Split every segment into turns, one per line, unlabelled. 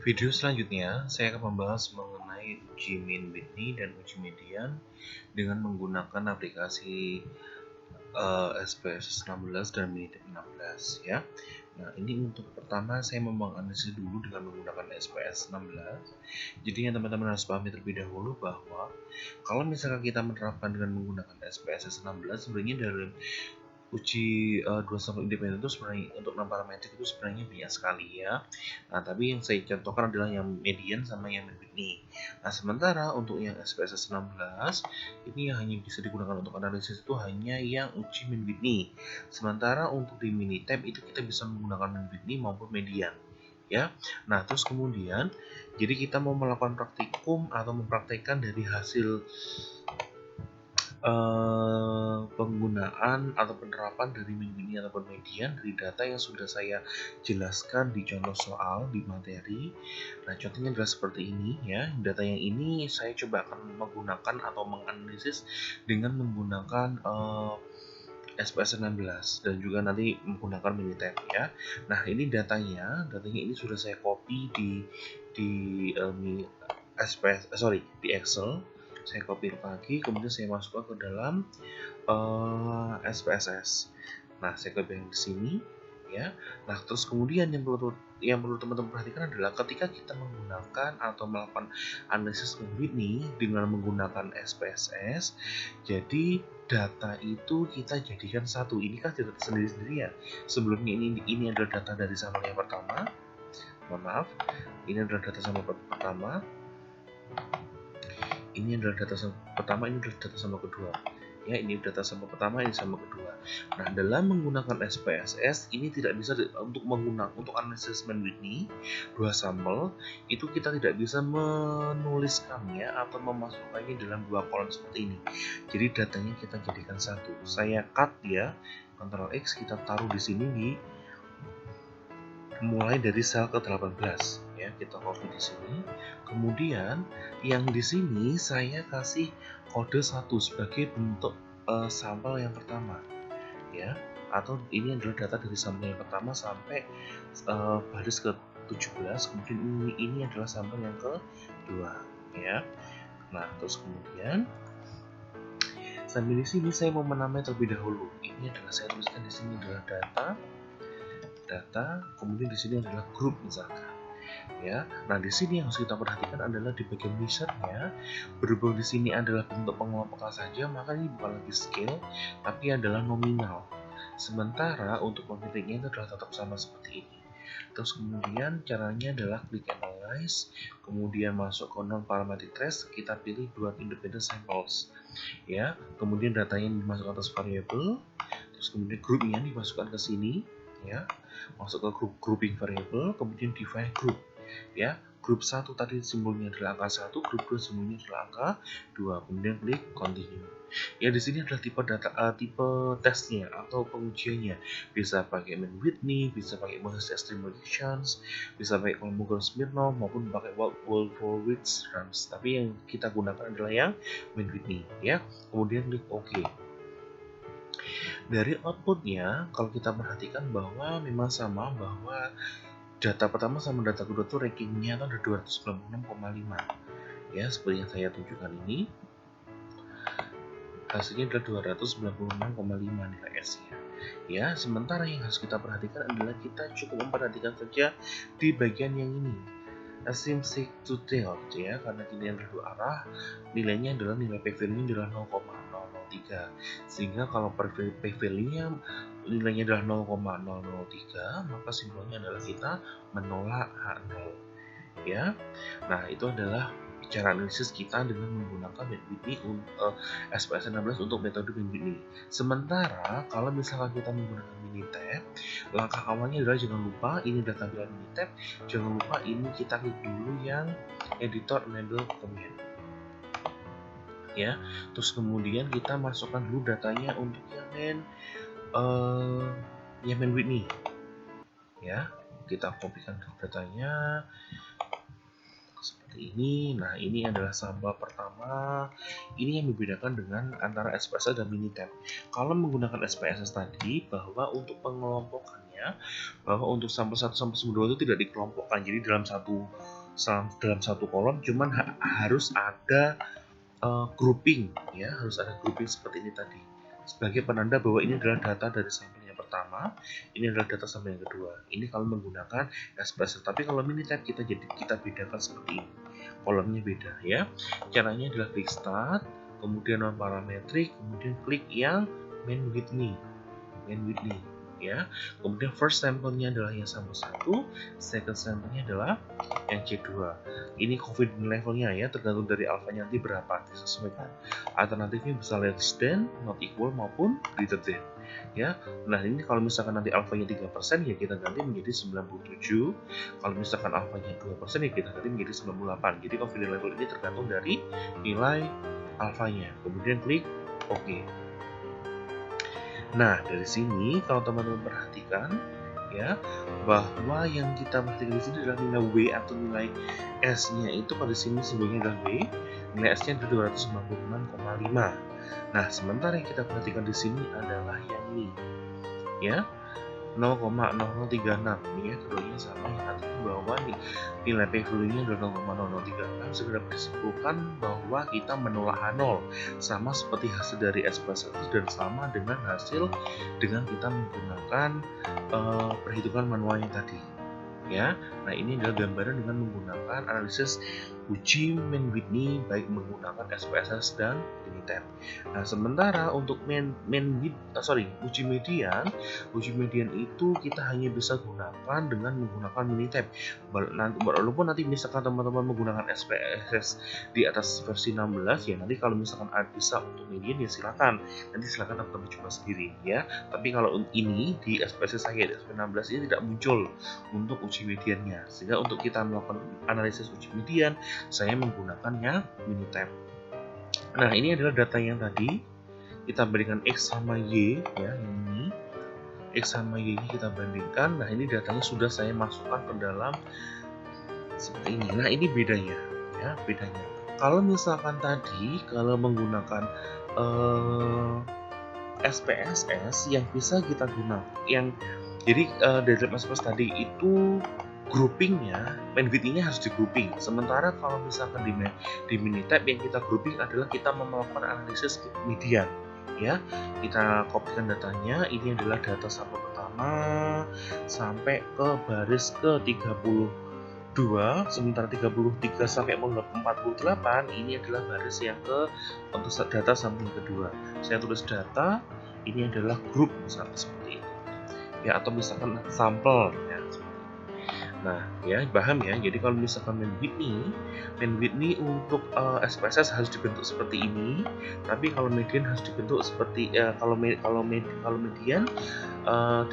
Video selanjutnya, saya akan membahas mengenai uji min Whitney dan uji median dengan menggunakan aplikasi SPSS 16 dan Minitab 16 ya. Nah, ini untuk pertama saya mau menganalisis dulu dengan menggunakan SPS 16. Jadi yang teman-teman harus pahami terlebih dahulu bahwa kalau misalkan kita menerapkan dengan menggunakan SPSS 16, sebenarnya dalam uji dua sampel independen itu sebenarnya untuk 6 parametrik itu sebenarnya banyak sekali ya. Nah, tapi yang saya contohkan adalah yang median sama yang min Whitney. Nah, sementara untuk yang SPSS 16 ini yang hanya bisa digunakan untuk analisis itu hanya yang uji min Whitney. Sementara untuk di Minitab itu kita bisa menggunakan min Whitney maupun median ya. Nah, terus kemudian jadi kita mau melakukan praktikum atau mempraktekkan dari hasil penggunaan atau penerapan dari min Whitney ataupun median dari data yang sudah saya jelaskan di contoh soal di materi. Nah, contohnya adalah seperti ini ya. Data yang ini saya coba akan menggunakan atau menganalisis dengan menggunakan SPS 16 dan juga nanti menggunakan Minitab ya. Nah, ini datanya ini sudah saya copy di di Excel. Saya copy lagi, kemudian saya masukkan ke dalam SPSS. Nah, saya copy yang di sini ya. Nah, terus kemudian yang perlu teman-teman perhatikan adalah ketika kita menggunakan atau melakukan analisis min Whitney dengan menggunakan SPSS, jadi data itu kita jadikan satu. Ini kan data sendiri-sendiri ya. Sebelumnya ini adalah data dari sampel yang pertama. Mohon maaf, ini adalah data sampel pertama. Ini adalah data sampel pertama, ini adalah data sampel kedua. Ya, ini data sampel pertama, ini sampel kedua. Nah, dalam menggunakan SPSS ini tidak bisa untuk analisis min Whitney dua sampel itu kita tidak bisa menuliskannya atau memasukkannya dalam dua kolom seperti ini. Jadi datanya kita jadikan satu. Saya cut ya, Ctrl X, kita taruh di sini mulai dari sel ke-18 ya, kita copy di sini. Kemudian yang di sini saya kasih kode 1 sebagai bentuk sampel yang pertama ya, atau ini adalah data dari sampel yang pertama sampai baris ke-17, kemudian ini adalah sampel yang kedua ya. Nah, terus kemudian sambil di sini saya mau menamai terlebih dahulu. Ini adalah saya tuliskan di sini adalah data, kemudian di sini adalah grup misalkan ya. Nah, di sini yang harus kita perhatikan adalah di bagian wizardnya, berhubung di sini adalah bentuk pengelompokan saja, maka ini bukan lagi scale tapi adalah nominal. Sementara untuk pemiliknya itu adalah tetap sama seperti ini. Terus kemudian caranya adalah klik analyze, kemudian masuk ke non parametric trace, kita pilih dua independent samples ya. Kemudian datanya dimasukkan atas variable, terus kemudian grupnya dimasukkan ke sini ya, masuk ke grouping variable, kemudian define group ya. Grup 1 tadi simbolnya adalah angka 1, grup 2 simbolnya adalah angka 2, kemudian klik continue. Ya, di sini adalah tipe tesnya atau pengujiannya. Bisa pakai min Whitney, bisa pakai Moses Extreme Predictions, bisa pakai Kolmogorov-Smirnov maupun pakai Wolfowitz Runs. Tapi yang kita gunakan adalah yang min Whitney ya. Kemudian klik OK. Dari outputnya, kalau kita perhatikan bahwa memang sama, bahwa data pertama sama data kedua tuh rankingnya ada 296,5 ya, seperti yang saya tunjukkan ini. Hasilnya adalah 296,5 nilai S-nya ya. Sementara yang harus kita perhatikan adalah kita cukup memperhatikan saja di bagian yang ini, asymmetric to tail ya, karena ini adalah dua arah, nilainya adalah nilai p-value adalah 0,003, sehingga kalau p-value-nya nilainya adalah 0,003, maka simbolnya adalah kita menolak H0 ya. Nah, itu adalah cara analisis kita dengan menggunakan min Whitney SPS 16 untuk metode min Whitney. Sementara kalau misalkan kita menggunakan Minitab, langkah awalnya adalah jangan lupa ini data tampilan Minitab, jangan lupa ini kita klik dulu yang editor enable command ya. Terus kemudian kita masukkan dulu datanya untuk yang min Whitney ya. Kita kopikan datanya seperti ini. Nah, ini adalah sampel pertama. Ini yang membedakan dengan antara SPSS dan Minitab. Kalau menggunakan SPSS tadi, bahwa untuk pengelompokannya ya, bahwa untuk sampel 1 sampai sampel 2 itu tidak dikelompokkan. Jadi dalam satu kolom cuman harus ada grouping ya, harus ada grouping seperti ini tadi. Sebagai penanda bahwa ini adalah data dari sampel yang pertama, ini adalah data sampel yang kedua. Ini kalau menggunakan SPSS. Tapi kalau Minitab kita bedakan seperti ini. Kolomnya beda ya. Caranya adalah klik start, kemudian non parametrik, kemudian klik yang main with me ya. Kemudian first sampelnya adalah yang sampel 1, second sampelnya adalah yang C2. Ini confidence levelnya ya, tergantung dari alfanya nanti berapa disesuaikan. Alternatifnya bisa less than, not equal maupun greater than ya. Nah, ini kalau misalkan nanti alfanya 3% ya kita ganti menjadi 97. Kalau misalkan alfanya 2% ya kita ganti menjadi 98. Jadi confidence level ini tergantung dari nilai alfanya. Kemudian klik OK. Nah, dari sini kalau teman-teman perhatikan ya, bahwa yang kita perhatikan di sini adalah nilai W atau nilai S-nya itu pada sini simbolnya adalah W, nilai S-nya adalah 296,5. Nah, sementara yang kita perhatikan di sini adalah yang ini ya, 0,0036 ini ya, keduanya sama yang artinya bahwa nilai P value-nya adalah 0,0036, segera disimpulkan bahwa kita menolak H0 sama seperti hasil dari SPSS dan sama dengan hasil dengan kita menggunakan perhitungan manualnya tadi ya. Nah, ini adalah gambaran dengan menggunakan analisis uji Mann-Whitney baik menggunakan SPSS dan Minitab. Nah, sementara untuk uji median itu kita hanya bisa gunakan dengan menggunakan Minitab. Walaupun nanti misalkan teman-teman menggunakan SPSS di atas versi 16 ya, nanti kalau misalkan bisa untuk median ya silakan. Nanti silakan teman-teman coba sendiri ya. Tapi kalau ini di SPSS saya di SP16 ini tidak muncul untuk uji mediannya, sehingga untuk kita melakukan analisis uji median saya menggunakannya Minitab. Nah, ini adalah data yang tadi kita bandingkan X sama Y ya, ini X sama Y ini kita bandingkan. Nah, ini datanya sudah saya masukkan ke dalam seperti ini. Nah, ini bedanya ya, bedanya. Kalau misalkan tadi kalau menggunakan SPSS yang bisa kita gunakan jadi dari SPSS tadi itu groupingnya, Mann-Whitney-nya harus di grouping. Sementara kalau misalkan di Minitab yang kita grouping adalah kita melakukan analisis median ya. Kita kopikan datanya, ini adalah data sampel pertama sampai ke baris ke 32, sementara 33 sampai 48 ini adalah baris yang untuk data sampel kedua. Saya tulis data, ini adalah grup misalnya seperti itu ya, atau misalkan sampel ya. Nah, ya paham ya. Jadi kalau misalkan Mann-Whitney untuk SPSS harus dibentuk seperti ini, tapi kalau median harus dibentuk seperti kalau median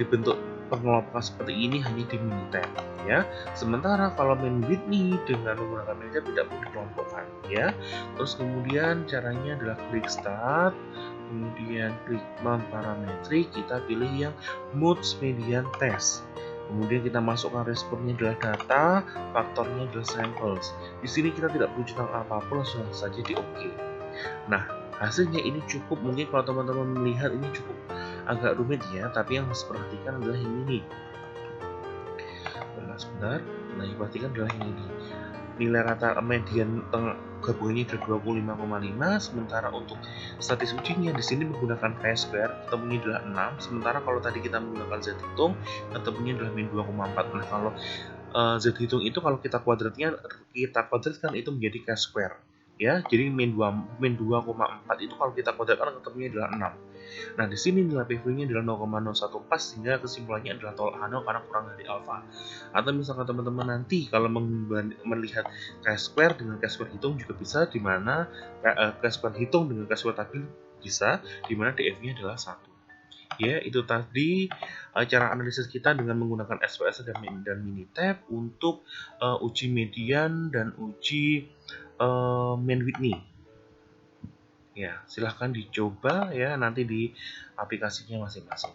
dibentuk pengelompokan seperti ini hanya di Minitab ya. Sementara kalau Mann-Whitney dengan menggunakan Minitab tidak perlu dikelompokkan ya. Terus kemudian caranya adalah klik start, kemudian klik non parametrik, kita pilih yang Mood's Median Test. Kemudian kita masukkan responnya adalah data, faktornya adalah samples. Di sini kita tidak perlu centang apapun, langsung saja di OK. Nah, hasilnya ini cukup, mungkin kalau teman-teman melihat ini cukup agak rumit ya, tapi yang harus perhatikan adalah yang ini. Sebentar, nah yang perhatikan adalah yang ini. Nilai rata median gabungannya adalah 25,5, sementara untuk statis ujinya di sini menggunakan chi-square, ketemunya adalah 6, sementara kalau tadi kita menggunakan z-hitung, ketemunya adalah min 2,4. Nah, kalau z-hitung itu kalau kita kuadratkan itu menjadi chi-square ya. Jadi min 2,4 itu kalau kita kuadratkan ketemunya adalah 6. Nah, di sini nilai PV-nya adalah 0,014 sehingga kesimpulannya adalah tolak H0 karena kurang dari alfa. Atau misalkan teman-teman nanti kalau melihat chi-square dengan chi-square hitung juga bisa, di mana chi-square hitung dengan chi-square tabil bisa, di mana DF-nya adalah 1. Ya, itu tadi cara analisis kita dengan menggunakan SPSS dan Minitab untuk uji median dan uji Mann-Whitney. Ya, silahkan dicoba ya nanti di aplikasinya masing-masing.